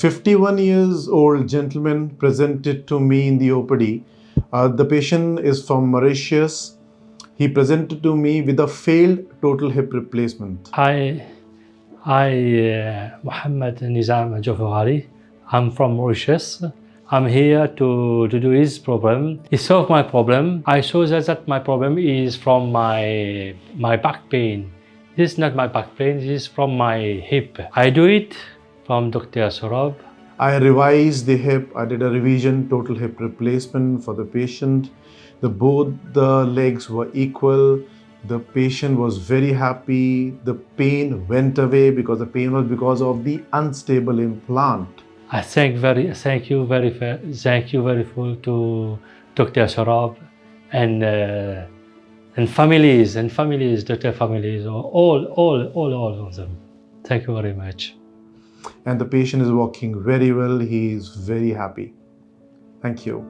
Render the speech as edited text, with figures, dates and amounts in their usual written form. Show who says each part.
Speaker 1: 51 years old gentleman presented to me in the OPD. The patient is from Mauritius. He presented to me with a failed total hip replacement.
Speaker 2: Hi, Muhammud Nizaam Jauffurally. I'm from Mauritius. I'm here to do his problem. He solved my problem. I saw that my problem is from my back pain. This is not my back pain, this is from my hip. I do it from Dr. Saurabh.
Speaker 1: I revised the hip. I did a revision, total hip replacement for the patient. Both the legs were equal. The patient was very happy. The pain went away because the pain was because of the unstable implant.
Speaker 2: I thank you very full to Dr. Saurabh and families, Dr. families, all of them. Thank you very much.
Speaker 1: And the patient is walking very well. He is very happy. Thank you.